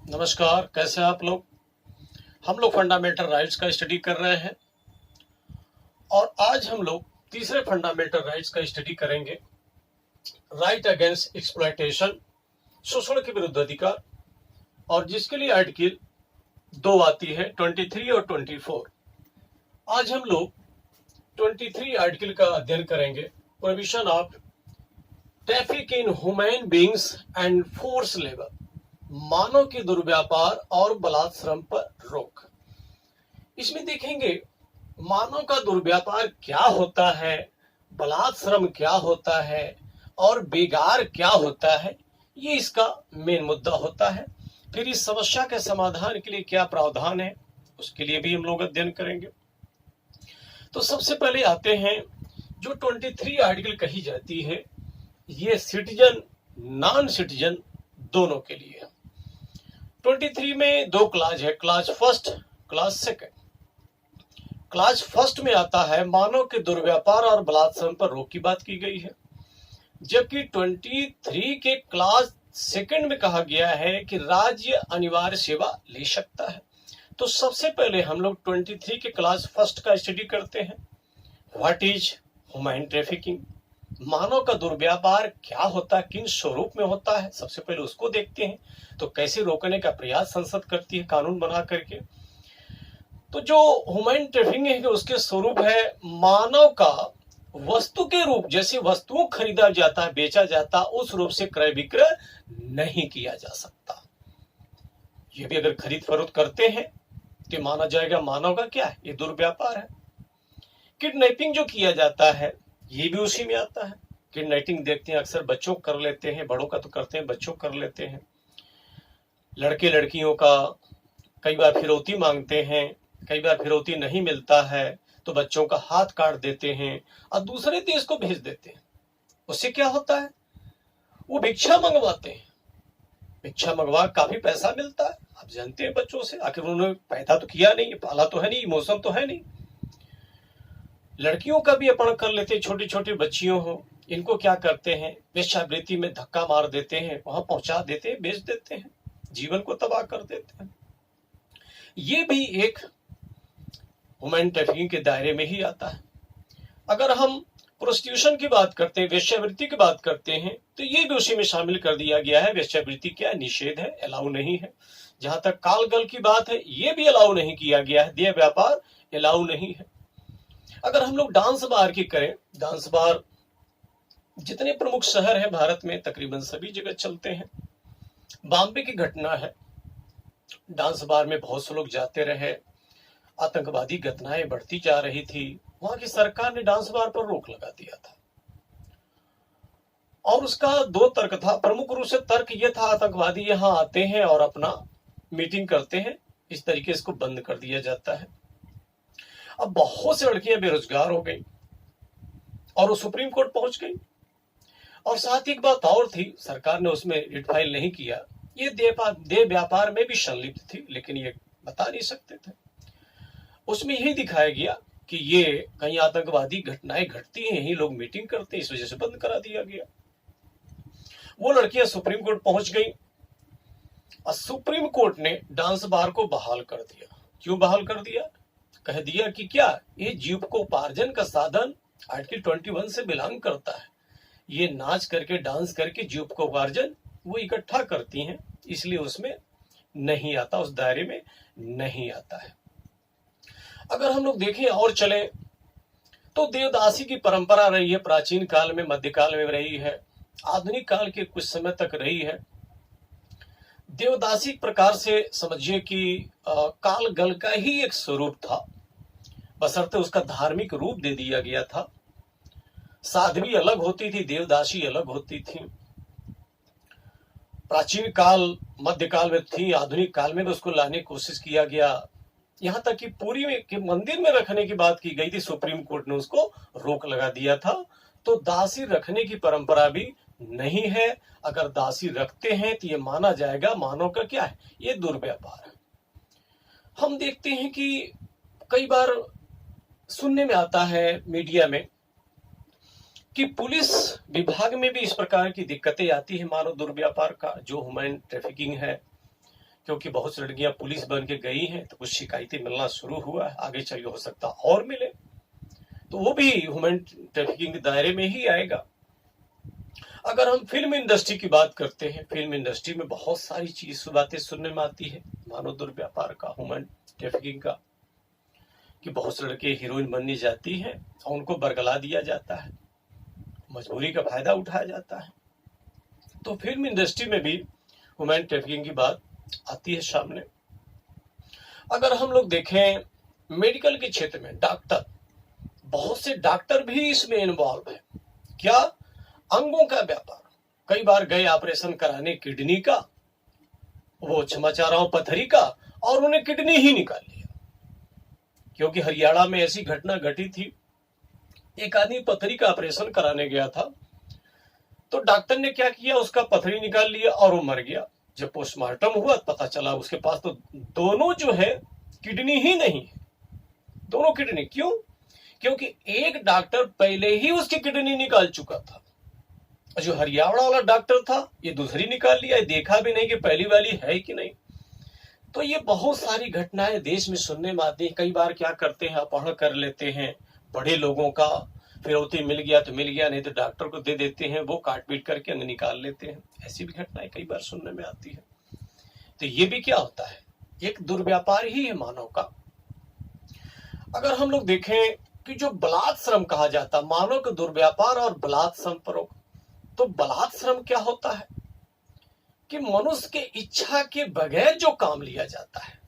नमस्कार, कैसे हैं आप लोग। हम लोग फंडामेंटल राइट्स का स्टडी कर रहे हैं और आज हम लोग तीसरे फंडामेंटल राइट्स का स्टडी करेंगे। राइट अगेंस्ट एक्सप्लॉयटेशन, शोषण के विरुद्ध अधिकार, और जिसके लिए आर्टिकल 2 आती है 23 और 24। आज हम लोग 23 आर्टिकल का अध्ययन करेंगे। Prohibition of traffic in human beings and force labour, मानव के दुर्व्यापार और बलात्श्रम पर रोक। इसमें देखेंगे मानव का दुर्व्यापार क्या होता है, बलात्श्रम क्या होता है और बेगार क्या होता है, ये इसका मेन मुद्दा होता है। फिर इस समस्या के समाधान के लिए क्या प्रावधान है, उसके लिए भी हम लोग अध्ययन करेंगे। तो सबसे पहले आते हैं जो 23 आर्टिकल कही जाती है, ये सिटीजन नॉन सिटीजन दोनों के लिए है। 23 में दो क्लाज है, clause first, clause second. Clause first में आता है मानव के दुर्व्यापार और बलात्श्रम पर रोक की बात की गई है, जबकि 23 के क्लाज सेकंड में कहा गया है कि राज्य अनिवार्य सेवा ले सकता है। तो सबसे पहले हम लोग 23 के क्लाज फर्स्ट का स्टडी करते हैं। व्हाट इज ह्यूमन ट्रैफिकिंग, मानव का दुर्व्यापार क्या होता है, किन स्वरूप में होता है, सबसे पहले उसको देखते हैं। तो कैसे रोकने का प्रयास संसद करती है कानून बना करके। तो जो ह्यूमन ट्रैफिकिंग है उसके स्वरूप है मानव का वस्तु के रूप, जैसे वस्तुओं खरीदा जाता है, बेचा जाता, उस रूप से क्रय विक्रय नहीं किया जा सकता। ये भी अगर खरीद फरोख्त करते हैं तो माना जाएगा मानव का क्या है, ये दुर्व्यापार है। किडनैपिंग जो किया जाता है ये भी उसी में आता है। किडनैपिंग देखते हैं अक्सर बच्चों कर लेते हैं, बड़ों का तो करते हैं, बच्चों कर लेते हैं। लड़के लड़कियों का कई बार फिरौती मांगते हैं, कई बार फिरौती नहीं मिलता है तो बच्चों का हाथ काट देते हैं और दूसरे देश को भेज देते हैं। उससे क्या होता है, वो भिक्षा मंगवाते हैं, भिक्षा मंगवा काफी पैसा मिलता है। आप जानते हैं बच्चों से, आखिर उन्होंने पैदा तो किया नहीं, पाला तो है नहीं, इमोशन तो है नहीं। लड़कियों का भी अपहरण कर लेते हैं, छोटी छोटी बच्चियों हो, इनको क्या करते हैं, वेश्यावृत्ति में धक्का मार देते हैं, वहां पहुंचा देते हैं, बेच देते हैं, जीवन को तबाह कर देते हैं। ये भी एक ह्यूमन ट्रैफिकिंग के दायरे में ही आता है। अगर हम प्रोस्टिट्यूशन की बात करते हैं, वेश्यावृत्ति की बात करते हैं, तो ये भी उसी में शामिल कर दिया गया है। वेश्यावृत्ति क्या निषेध है, अलाउ नहीं है। जहां तक कालगल की बात है, ये भी अलाउ नहीं किया गया है, देह व्यापार अलाउ नहीं है। अगर हम लोग डांस बार की करें, डांस बार जितने प्रमुख शहर हैं भारत में तकरीबन सभी जगह चलते हैं। बॉम्बे की घटना है, डांस बार में बहुत से लोग जाते रहे, आतंकवादी घटनाएं बढ़ती जा रही थी, वहां की सरकार ने डांस बार पर रोक लगा दिया था। और उसका दो तर्क था, प्रमुख रूप से तर्क यह था आतंकवादी यहां आते हैं और अपना मीटिंग करते हैं, इस तरीके इसको बंद कर दिया जाता है। अब बहुत सी लड़कियां बेरोजगार हो गई और वो सुप्रीम कोर्ट पहुंच गई। और साथ ही एक बात और थी, सरकार ने उसमें रिट फाइल नहीं किया, ये देह व्यापार में भी संलिप्त थी, लेकिन ये बता नहीं सकते थे। उसमें यही दिखाया गया कि ये कहीं आतंकवादी घटनाएं घटती हैं, यही लोग मीटिंग करते हैं, इस वजह से बंद करा दिया गया। वो लड़कियां सुप्रीम कोर्ट पहुंच गई और सुप्रीम कोर्ट ने डांस बार को बहाल कर दिया। क्यों बहाल कर दिया, कह दिया कि क्या ये जीविकोपार्जन का साधन आर्टिकल 21 से बिलोंग करता है, ये नाच करके डांस करके जीविकोपार्जन वो इकट्ठा करती हैं, इसलिए उसमें नहीं आता, उस दायरे में नहीं आता है। अगर हम लोग देखें और चले तो देवदासी की परंपरा रही है, प्राचीन काल में, मध्यकाल में रही है, आधुनिक काल के कुछ समय तक रही है। देवदासी प्रकार से समझिए कि काल गल का ही एक स्वरूप था, बशर्ते उसका धार्मिक रूप दे दिया गया था। साध्वी अलग होती थी, देवदासी अलग होती थी। प्राचीन काल मध्यकाल में थी, आधुनिक काल में भी उसको लाने की कोशिश किया गया, यहां तक कि पूरी के मंदिर में रखने की बात की गई थी, सुप्रीम कोर्ट ने उसको रोक लगा दिया था। तो दासी रखने की परंपरा भी नहीं है। अगर दासी रखते हैं तो ये माना जाएगा मानव का क्या है, ये दुर्व्यापार है। हम देखते हैं कि कई बार सुनने में आता है मीडिया में कि पुलिस विभाग में भी इस प्रकार की दिक्कतें आती है मानव दुर्व्यापार का, जो ह्यूमन ट्रैफिकिंग है, क्योंकि बहुत सी लड़कियां पुलिस बन के गई हैं तो कुछ शिकायतें मिलना शुरू हुआ है, आगे चल के हो सकता और मिले, तो वो भी ह्यूमन ट्रैफिकिंग के दायरे में ही आएगा। अगर हम फिल्म इंडस्ट्री की बात करते हैं, फिल्म इंडस्ट्री में बहुत सारी चीज बातें सुनने में आती है मानव दुर्व्यापार का, ह्यूमन ट्रैफिकिंग का, कि बहुत से लड़के हीरोइन बननी जाती हैं और उनको बरगला दिया जाता है, मजबूरी का फायदा उठाया जाता है। तो फिल्म इंडस्ट्री में भी ह्यूमन ट्रैफिकिंग की बात आती है सामने। अगर हम लोग देखें मेडिकल के क्षेत्र में, डॉक्टर, बहुत से डॉक्टर भी इसमें इन्वॉल्व है। क्या? अंगों का व्यापार। कई बार गए ऑपरेशन कराने किडनी का, वो क्षमा चाह रहा हूं पथरी का, और उन्हें किडनी ही निकाल लिया। क्योंकि हरियाणा में ऐसी घटना घटी थी, एक आदमी पथरी का ऑपरेशन कराने गया था, तो डॉक्टर ने क्या किया, उसका पथरी निकाल लिया और वो मर गया। जब पोस्टमार्टम हुआ पता चला उसके पास तो दोनों जो है किडनी ही नहीं है, दोनों किडनी। क्यों? क्योंकि एक डॉक्टर पहले ही उसकी किडनी निकाल चुका था, जो हरियाणा वाला डॉक्टर था ये दूसरी निकाल लिया, देखा भी नहीं कि पहली वाली है कि नहीं। तो ये बहुत सारी घटनाएं देश में सुनने में आती है। कई बार क्या करते हैं, अपहरण कर लेते हैं बड़े लोगों का, फिरौती मिल गया तो मिल गया, नहीं तो डॉक्टर को दे देते हैं, वो काट पीट करके अंग निकाल लेते हैं। ऐसी भी घटनाएं कई बार सुनने में आती है। तो ये भी क्या होता है, एक दुर्व्यापार ही है मानव का। अगर हम लोग देखें कि जो बलात् श्रम कहा जाता, मानव के दुर्व्यापार और बलात् श्रम पर, तो बलात् श्रम क्या होता है कि मनुष्य के इच्छा के बगैर जो काम लिया जाता है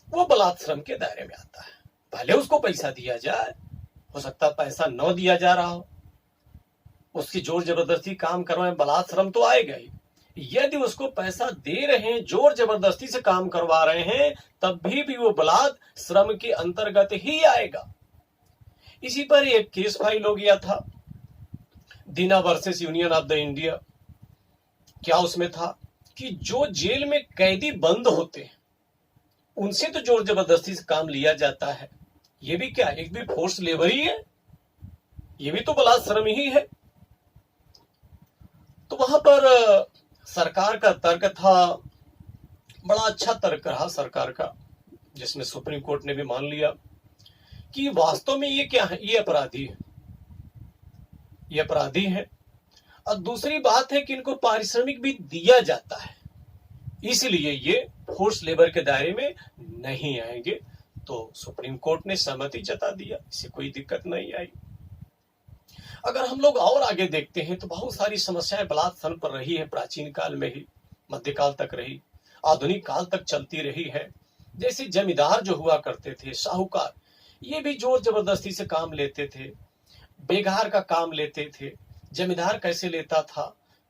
वो बलात् श्रम के दायरे में आता है। पहले उसको पैसा दिया जाए, हो सकता है पैसा न दिया जा रहा हो, उसकी जोर जबरदस्ती काम करवाएं, बलात् श्रम तो आएगा ही। यदि उसको पैसा दे रहे हैं, जोर जबरदस्ती से काम करवा रहे हैं, तब भी वो बलात् श्रम के अंतर्गत ही आएगा। इसी पर एक केस फाइल हो गया था, Deena versus union of the India. क्या उसमें था कि जो जेल में कैदी बंद होते हैं उनसे तो जोर जबरदस्ती से काम लिया जाता है, ये भी क्या, एक भी फोर्स लेबर ही है, ये भी तो बलात् श्रम ही है। तो वहां पर सरकार का तर्क था, बड़ा अच्छा तर्क रहा सरकार का, जिसमें सुप्रीम कोर्ट ने भी मान लिया कि वास्तव में ये क्या है, ये अपराधी है, ये अपराधी है। और दूसरी बात है कि इनको पारिश्रमिक भी दिया जाता है, इसलिए ये फोर्स लेबर के दायरे में नहीं आएंगे। तो सुप्रीम कोर्ट ने सहमति जता दिया, इससे कोई दिक्कत नहीं आई। अगर हम लोग और आगे देखते हैं तो बहुत सारी समस्याएं बलात् श्रम पर रही है, प्राचीन काल में ही, मध्यकाल तक रही, आधुनिक काल तक चलती रही है। जैसे जमींदार जो हुआ करते थे, साहूकार, ये भी जोर जबरदस्ती से काम लेते थे, बेगार का काम लेते थे। जमींदार कैसे लेता था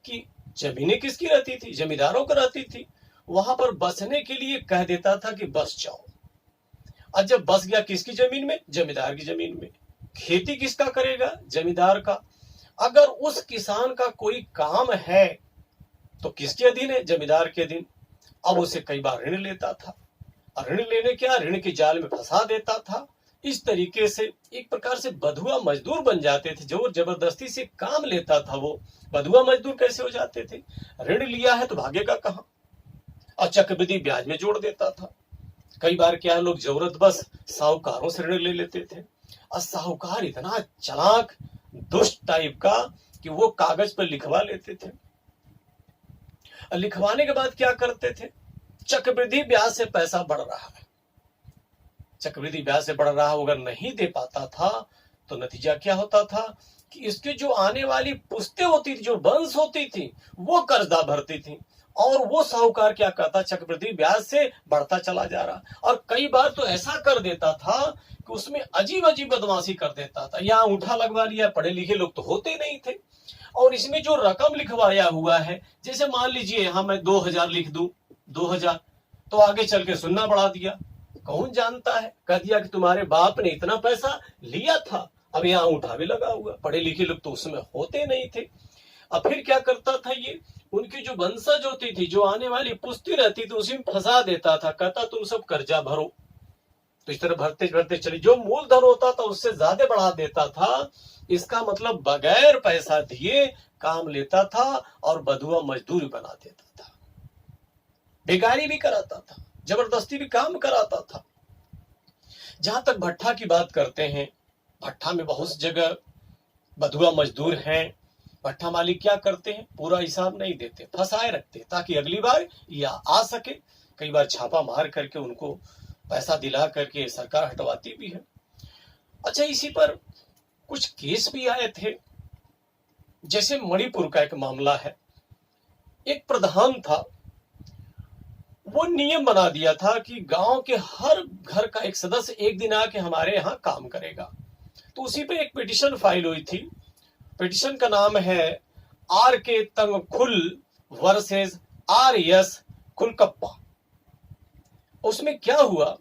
कि जमीनें किसकी रहती थी, जमींदारों को रहती थी, वहां पर बसने के लिए कह देता था कि बस जाओ, और जब बस गया किसकी जमीन में, जमींदार की जमीन में। खेती किसका करेगा, जमींदार का। अगर उस किसान का कोई काम है तो किसके अधीन है, जमींदार के अधीन। अब उसे कई बार ऋण लेता था, और ऋण लेने क्या, ऋण के जाल में फंसा देता था। इस तरीके से एक प्रकार से बधुआ मजदूर बन जाते थे, जो जबरदस्ती से काम लेता था वो बधुआ मजदूर कैसे हो जाते थे। ऋण लिया है तो भागेगा कहां, और चक्रवृद्धि ब्याज में जोड़ देता था। कई बार क्या, लोग जरूरत बस साहूकारों से ऋण ले लेते थे, और साहूकार इतना चालाक दुष्ट टाइप का कि वो कागज पर लिखवा लेते थे। लिखवाने के बाद क्या करते थे, चक्रवृद्धि ब्याज से पैसा बढ़ रहा है, चक्रवृद्धि ब्याज से बढ़ रहा, अगर नहीं दे पाता था तो नतीजा क्या होता था कि इसके जो आने वाली पुश्तें होती थी, जो वंश होती थी, वो कर्जदा भरती थी, और वो साहूकार क्या करता, चक्रवृद्धि ब्याज से बढ़ता चला जा रहा। और कई बार तो ऐसा कर देता था कि उसमें अजीब अजीब बदमाशी कर देता था। यहाँ अंगूठा लगवा लिया, पढ़े लिखे लोग तो होते नहीं थे, और इसमें जो रकम लिखवाया हुआ है, जैसे मान लीजिए यहाँ मैं 2000 लिख दूं, 2000, तो आगे चल के सुनना बढ़ा दिया, कौन जानता है, कह दिया कि तुम्हारे बाप ने इतना पैसा लिया था, अब यहाँ अंगूठा भी लगा हुआ। पढ़े लिखे लोग तो उसमें होते नहीं थे। अब फिर क्या करता था ये, उनकी जो वंशज होती थी, जो आने वाली पुश्ती रहती थी, उसी में फंसा देता था, कहता तुम सब कर्जा भरो। तो इस तरह भरते भरते चले, जो मूलधन होता था उससे ज्यादा बढ़ा देता था। इसका मतलब बगैर पैसा दिए काम लेता था और बधुआ मजदूर बना देता था। बेगारी भी कराता था, जबरदस्ती भी काम कराता था। जहां तक भट्ठा की बात करते हैं, भट्ठा में बहुत जगह बधुआ मजदूर हैं। भट्ठा मालिक क्या करते हैं, पूरा हिसाब नहीं देते, फंसाए रखते ताकि अगली बार या आ सके। कई बार छापा मार करके उनको पैसा दिला करके सरकार हटवाती भी है। अच्छा, इसी पर कुछ केस भी आए थे। जैसे मणिपुर का एक मामला है, एक प्रधान था, वो नियम बना दिया था कि गांव के हर घर का एक सदस्य एक दिन आके हमारे यहाँ काम करेगा। तो उसी पे एक पिटिशन फाइल हुई थी। पिटिशन का नाम है आर के तंगखुल वर्सेस आर एस खुलकप्पा। उसमें क्या हुआ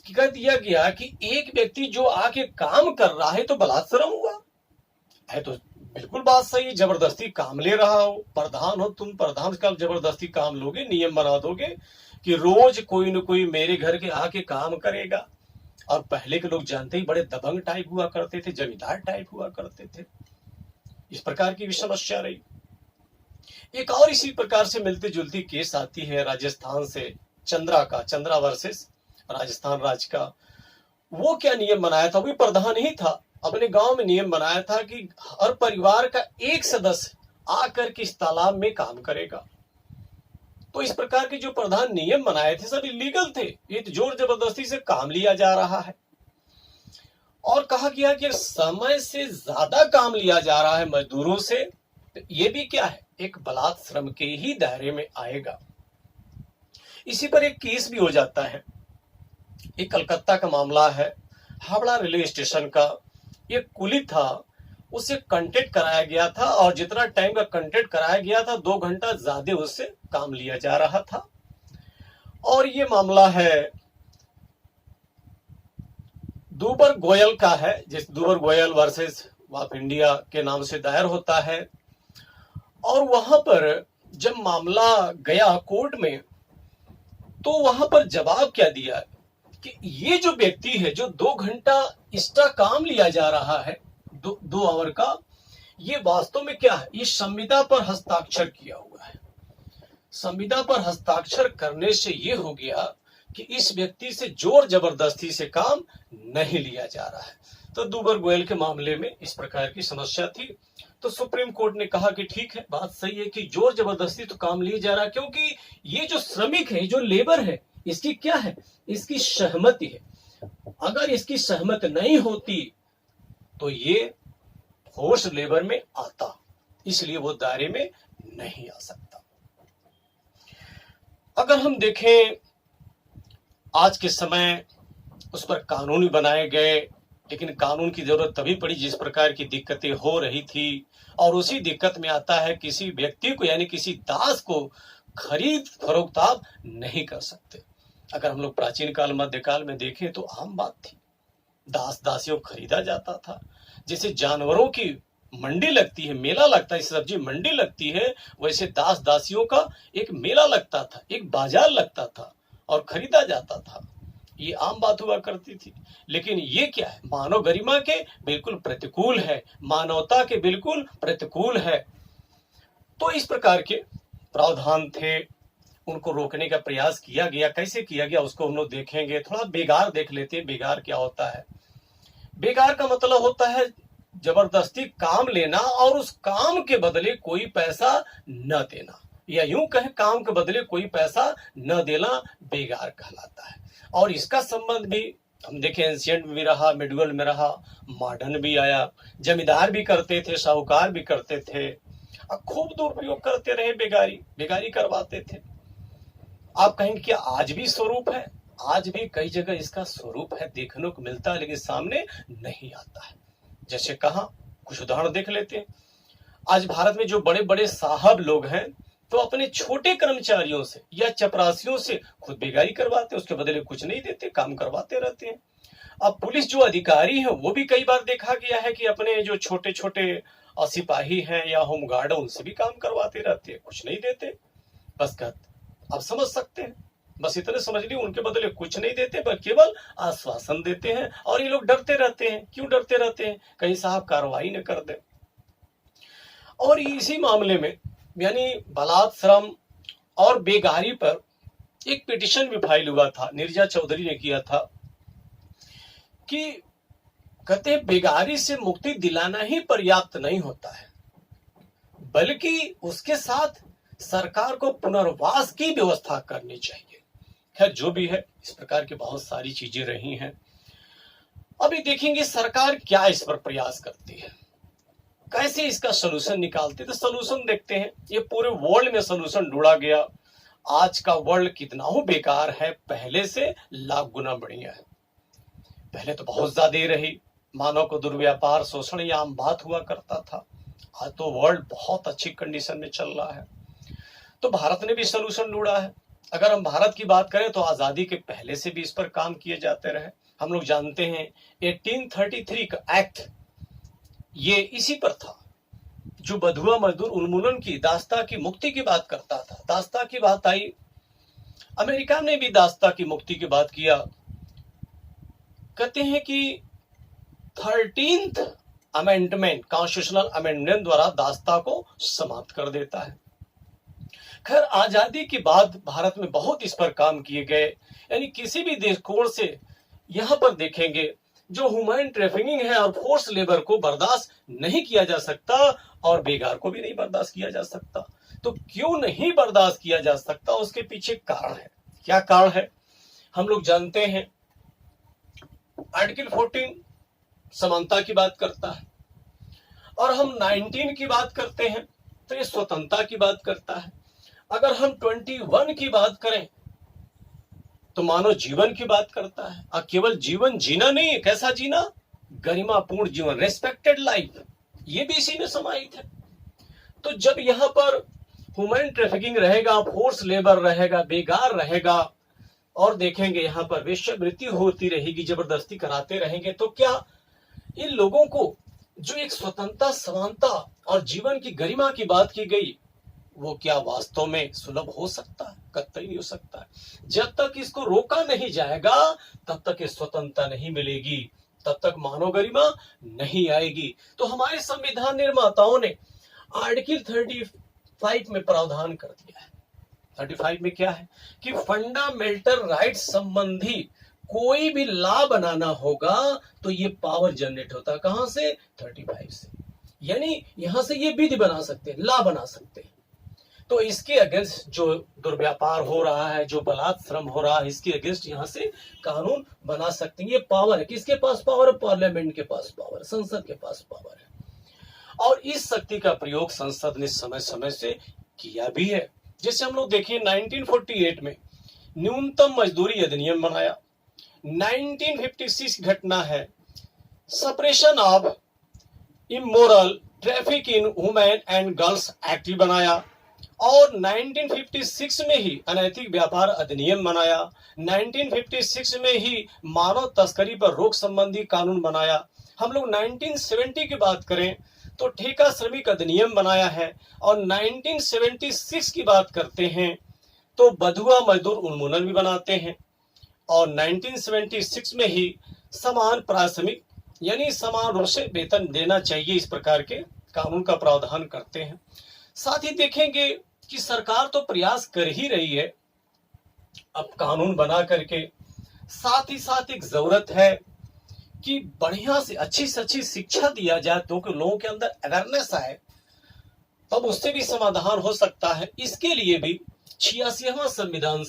कि कह दिया गया कि एक व्यक्ति जो आके काम कर रहा है तो बलात्सरम हुआ है। तो बिल्कुल बात सही, जबरदस्ती काम ले रहा हो, प्रधान हो तुम, प्रधान का जबरदस्ती काम लोगे, नियम बना दोगे कि रोज कोई न कोई मेरे घर के आके काम करेगा। और पहले के लोग जानते ही बड़े दबंग टाइप हुआ करते थे, जमींदार टाइप हुआ करते थे। इस प्रकार की भी समस्या रही। एक और इसी प्रकार से मिलती जुलती केस आती है राजस्थान से, चंद्रा वर्सेस राजस्थान राज्य का। वो क्या नियम बनाया था, वो भी प्रधान ही था, अपने गांव में नियम बनाया था कि हर परिवार का एक सदस्य आकर के इस तालाब में काम करेगा। तो इस प्रकार के जो प्रधान नियम बनाए थे सब इलीगल थे। ये तो जोर जबरदस्ती से काम लिया जा रहा है। और कहा गया कि समय से ज्यादा काम लिया जा रहा है मजदूरों से, तो ये भी क्या है, एक बलात्श्रम के ही दायरे में आएगा। इसी पर एक केस भी हो जाता है। एक कलकत्ता का मामला है, हावड़ा रेलवे स्टेशन का एक कुली था, उसे कंटेक्ट कराया गया था और जितना टाइम का कंटेक्ट कराया गया था 2 घंटा ज्यादा उससे काम लिया जा रहा था। और ये मामला है दुबर गोयल का है, जिस दुबर गोयल वर्सेस ऑफ इंडिया के नाम से दायर होता है। और वहां पर जब मामला गया कोर्ट में, तो वहां पर जवाब क्या दिया कि ये जो व्यक्ति है जो 2 घंटा एक्स्ट्रा काम लिया जा रहा है, 2 आवर का, ये वास्तव में क्या है, ये संविदा पर हस्ताक्षर किया हुआ है। संविदा पर हस्ताक्षर करने से ये हो गया कि इस व्यक्ति से जोर जबरदस्ती से काम नहीं लिया जा रहा है। तो दुबर गोयल के मामले में इस प्रकार की समस्या थी। तो सुप्रीम कोर्ट ने कहा कि ठीक है, बात सही है कि जोर जबरदस्ती तो काम लिया जा रहा है, क्योंकि ये जो श्रमिक है, जो लेबर है, इसकी क्या है, इसकी सहमति है। अगर इसकी सहमति नहीं होती तो ये फोर्स लेबर में आता, इसलिए वो दायरे में नहीं आ सकता। अगर हम देखें आज के समय, उस पर कानून भी बनाए गए, लेकिन कानून की जरूरत तभी पड़ी जिस प्रकार की दिक्कतें हो रही थी। और उसी दिक्कत में आता है किसी व्यक्ति को, यानी किसी दास को खरीद फरोख्त आप नहीं कर सकते। अगर हम लोग प्राचीन काल मध्यकाल में देखें तो आम बात थी, दास दासियों खरीदा जाता था। जैसे जानवरों की मंडी लगती है, मेला लगता है, सब्जी मंडी लगती है, वैसे दास दासियों का एक मेला लगता था, एक बाजार लगता था और खरीदा जाता था। ये आम बात हुआ करती थी। लेकिन ये क्या है, मानव गरिमा के बिल्कुल प्रतिकूल है, मानवता के बिल्कुल प्रतिकूल है। तो इस प्रकार के प्रावधान थे, उनको रोकने का प्रयास किया गया। कैसे किया गया उसको हम लोग देखेंगे। थोड़ा बेगार देख लेते हैं। बेगार क्या होता है? बेगार का मतलब होता है जबरदस्ती काम लेना और उस काम के बदले कोई पैसा न देना, या यूं कहें काम के बदले कोई पैसा न देना बेगार कहलाता है। और इसका संबंध भी हम देखें एंशिएंट में भी रहा, मिडिवल में रहा, मॉडर्न भी आया। जमींदार भी करते थे, साहूकार भी करते थे, और खूब दुरुपयोग करते रहे, बेगारी करवाते थे। आप कहेंगे कि आज भी स्वरूप है? आज भी कई जगह इसका स्वरूप है, देखने को मिलता है, लेकिन सामने नहीं आता है। जैसे कहा, कुछ उदाहरण देख लेते हैं। आज भारत में जो बड़े बड़े साहब लोग हैं, तो अपने छोटे कर्मचारियों से या चपरासियों से खुद बेगारी करवाते, उसके बदले कुछ नहीं देते, काम करवाते रहते हैं। अब पुलिस जो अधिकारी है, वो भी कई बार देखा गया है कि अपने जो छोटे छोटे सिपाही हैं या होमगार्ड है, उनसे भी काम करवाते रहते हैं, कुछ नहीं देते। बस आप समझ सकते हैं, बस इतने समझ लीजिए, उनके बदले कुछ नहीं देते, बस केवल आश्वासन देते हैं। और ये लोग डरते रहते हैं। क्यों डरते रहते हैं? कहीं साहब कार्रवाई न कर दे। और इसी मामले में, यानी बलात्सरम और बेगारी पर एक पिटीशन भी फाइल हुआ था, नीरजा चौधरी ने किया था कि कहते बेगारी से मुक्ति दिलाना ही पर्याप्त नहीं होता है, बल्कि उसके साथ सरकार को पुनर्वास की व्यवस्था करनी चाहिए। खैर जो भी है, इस प्रकार की बहुत सारी चीजें रही हैं। अभी देखेंगे सरकार क्या इस पर प्रयास करती है, कैसे इसका सोल्यूशन निकालते। तो सोल्यूशन देखते हैं, ये पूरे वर्ल्ड में सोल्यूशन ढूंढा गया। आज का वर्ल्ड कितना हो बेकार है, पहले से लाख गुना बढ़िया है। पहले तो बहुत ज्यादा रही, मानव को दुर्व्यापार शोषण ये आम बात हुआ करता था। आज तो वर्ल्ड बहुत अच्छी कंडीशन में चल रहा है। तो भारत ने भी सोल्यूशन ढूंढा है। अगर हम भारत की बात करें तो आजादी के पहले से भी इस पर काम किए जाते रहे। हम लोग जानते हैं 1833 का एक्ट ये इसी पर था, जो बधुआ मजदूर उन्मूलन की, दास्ता की मुक्ति की बात करता था। दास्ता की बात आई, अमेरिका ने भी दास्ता की मुक्ति की बात किया। कहते हैं कि 13th अमेंडमेंट, कॉन्स्टिट्यूशनल अमेंडमेंट द्वारा दास्ता को समाप्त कर देता है। खैर आजादी के बाद भारत में बहुत इस पर काम किए गए। यानी किसी भी दृष्टिकोण से यहाँ पर देखेंगे, जो ह्यूमन ट्रैफिकिंग है और फोर्स लेबर को बर्दाश्त नहीं किया जा सकता, और बेगार को भी नहीं बर्दाश्त किया जा सकता। तो क्यों नहीं बर्दाश्त किया जा सकता, उसके पीछे कारण है। क्या कारण है हम लोग जानते हैं। आर्टिकल 14 समानता की बात करता है, और हम 19 की बात करते हैं तो ये स्वतंत्रता की बात करता है। अगर हम 21 की बात करें तो मानव जीवन की बात करता है। और केवल जीवन जीना नहीं है, कैसा जीना, गरिमापूर्ण जीवन, रेस्पेक्टेड लाइफ, ये भी इसी में समाहित है। तो जब यहाँ पर ह्यूमन ट्रैफिकिंग रहेगा, फोर्स लेबर रहेगा, बेगार रहेगा, और देखेंगे यहाँ पर वेश्यावृत्ति होती रहेगी, जबरदस्ती कराते रहेंगे, तो क्या इन लोगों को जो एक स्वतंत्रता, समानता और जीवन की गरिमा की बात की गई, वो क्या वास्तव में सुलभ हो सकता है? कतई नहीं हो सकता है। जब तक इसको रोका नहीं जाएगा तब तक ये स्वतंत्रता नहीं मिलेगी, तब तक मानव गरिमा नहीं आएगी। तो हमारे संविधान निर्माताओं ने आर्टिकल 35 में प्रावधान कर दिया है। 35 में क्या है कि फंडामेंटल राइट संबंधी कोई भी लॉ बनाना होगा तो ये पावर जनरेट होता है कहां से, 35 से। यानी यहां से ये विधि बना सकते हैं, लॉ बना सकते हैं। तो इसके अगेंस्ट जो दुर्व्यापार हो रहा है, जो बलात्श्रम हो रहा है, इसके अगेंस्ट यहां से कानून बना सकते हैं। ये पावर है, किसके पास पावर है, पार्लियामेंट के पास पावर है, संसद के पास पावर है। और इस शक्ति का प्रयोग संसद ने समय समय से किया भी है। जैसे हम लोग देखिए 1948 में न्यूनतम मजदूरी अधिनियम बनाया। 1956 घटना है suppression of immoral traffic in women and girls act बनाया, और 1956 में ही अनैतिक व्यापार अधिनियम बनाया। 1956 में ही मानव तस्करी पर रोक संबंधी कानून बनाया। हम लोग 1970 की बात करें तो ठेका श्रमिक अधिनियम बनाया है, और 1976 की बात करते हैं तो बधुआ मजदूर उन्मूलन भी बनाते हैं, और 1976 में ही समान पारिश्रमिक यानी समान रूप से वेतन देना चाहिए, इस प्रकार के कानून का प्रावधान करते हैं। साथ ही देखेंगे कि सरकार तो प्रयास कर ही रही है अब कानून बना करके, साथ ही साथ एक जरूरत है कि बढ़िया से अच्छी शिक्षा दिया जाए, तो कि लोगों के अंदर अवेयरनेस आए, तब उससे भी समाधान हो सकता है। इसके लिए भी 86वां संविधान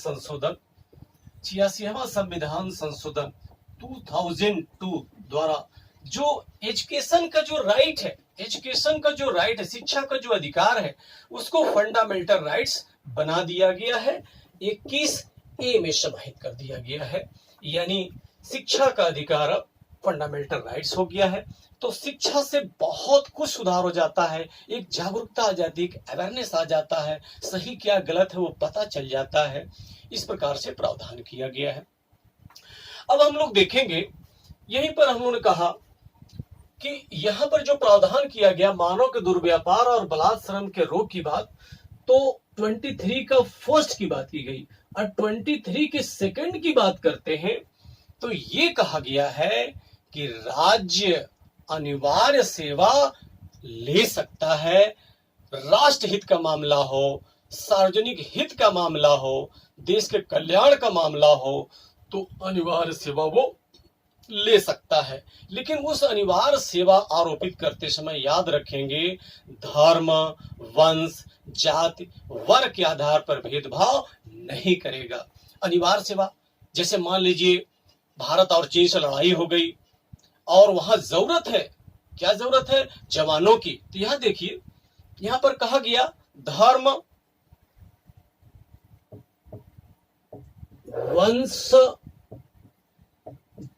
संशोधन 2002 द्वारा जो एजुकेशन का जो राइट है, शिक्षा का जो अधिकार है, उसको फंडामेंटल राइट्स बना दिया गया है, 21A में समाहित कर दिया गया है। यानी शिक्षा का अधिकार अब फंडामेंटल राइट्स हो गया है। तो शिक्षा से बहुत कुछ सुधार हो जाता है, एक जागरूकता आ जाती है, एक अवेयरनेस आ जाता है, सही क्या गलत है वो पता चल जाता है। इस प्रकार से प्रावधान किया गया है। अब हम लोग देखेंगे, यहीं पर हम लोगों ने कहा कि यहाँ पर जो प्रावधान किया गया मानव के दुर्व्यापार और बलात्श्रम के रोक की बात, तो 23 का फर्स्ट की बात की गई, और 23 के सेकंड की बात करते हैं तो ये कहा गया है कि राज्य अनिवार्य सेवा ले सकता है, राष्ट्र हित का मामला हो सार्वजनिक हित का मामला हो, देश के कल्याण का मामला हो, तो अनिवार्य सेवा वो ले सकता है। लेकिन उस अनिवार्य सेवा आरोपित करते समय याद रखेंगे, धर्म, वंश, जाति, वर्ग के आधार पर भेदभाव नहीं करेगा। अनिवार्य सेवा, जैसे मान लीजिए भारत और चीन से लड़ाई हो गई और वहां जरूरत है, क्या जरूरत है? जवानों की। तो यहां देखिए, यहां पर कहा गया धर्म, वंश,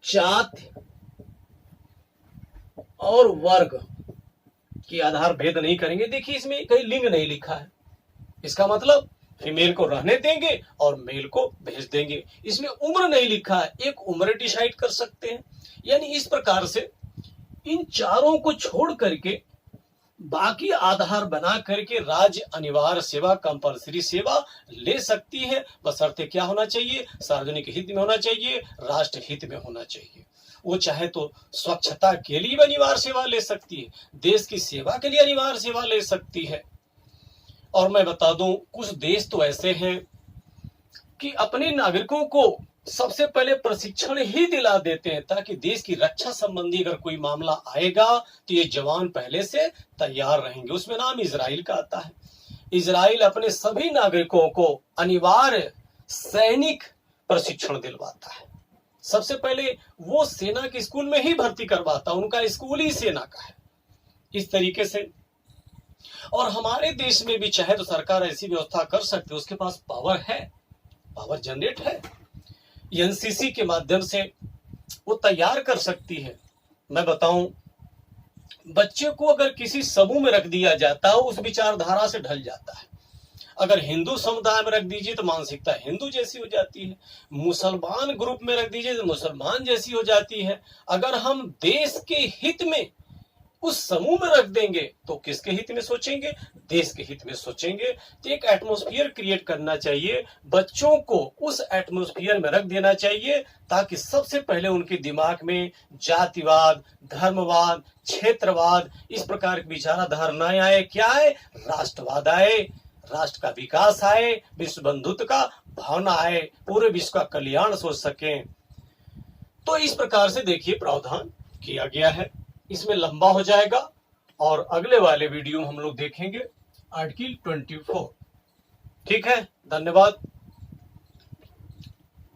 जाति और वर्ग के आधार भेद नहीं करेंगे। देखिए इसमें कहीं लिंग नहीं लिखा है, इसका मतलब फीमेल को रहने देंगे और मेल को भेज देंगे। इसमें उम्र नहीं लिखा है, एक उम्र डिसाइड कर सकते हैं। यानी इस प्रकार से इन चारों को छोड़ करके बाकी आधार बना करके राज्य अनिवार्य सेवा, कंपल्सरी सेवा ले सकती है। बशर्ते क्या होना चाहिए? सार्वजनिक हित में होना चाहिए, राष्ट्र हित में होना चाहिए। वो चाहे तो स्वच्छता के लिए अनिवार्य सेवा ले सकती है, देश की सेवा के लिए अनिवार्य सेवा ले सकती है। और मैं बता दूं, कुछ देश तो ऐसे हैं कि अपने नागरिकों को सबसे पहले प्रशिक्षण ही दिला देते हैं, ताकि देश की रक्षा संबंधी अगर कोई मामला आएगा तो ये जवान पहले से तैयार रहेंगे। उसमें नाम इजराइल का आता है। इजराइल अपने सभी नागरिकों को अनिवार्य सैनिक प्रशिक्षण दिलवाता है। सबसे पहले वो सेना के स्कूल में ही भर्ती करवाता, उनका स्कूल ही सेना का है। इस तरीके से, और हमारे देश में भी चाहे तो सरकार ऐसी व्यवस्था कर सकती है, उसके पास पावर है, पावर जनरेट है, एनसीसी के माध्यम से वो तैयार कर सकती है। मैं बताऊं, बच्चे को अगर किसी समूह में रख दिया जाता है, उस विचारधारा से ढल जाता है। अगर हिंदू समुदाय में रख दीजिए तो मानसिकता हिंदू जैसी हो जाती है, मुसलमान ग्रुप में रख दीजिए तो मुसलमान जैसी हो जाती है। अगर हम देश के हित में उस समूह में रख देंगे तो किसके हित में सोचेंगे? देश के हित में सोचेंगे। तो एक एटमॉस्फेयर क्रिएट करना चाहिए, बच्चों को उस एटमॉस्फेयर में रख देना चाहिए, ताकि सबसे पहले उनके दिमाग में जातिवाद, धर्मवाद, क्षेत्रवाद, इस प्रकार की विचारधारणाएं आए। क्या आए? राष्ट्रवाद आए, राष्ट्र का विकास आए, विश्व बंधुत्व का भावना आए, पूरे विश्व का कल्याण सोच सकें। तो इस प्रकार से देखिए प्रावधान किया गया है। इसमें लंबा हो जाएगा और अगले वाले वीडियो में हम लोग देखेंगे आर्टिकल 24। ठीक है, धन्यवाद।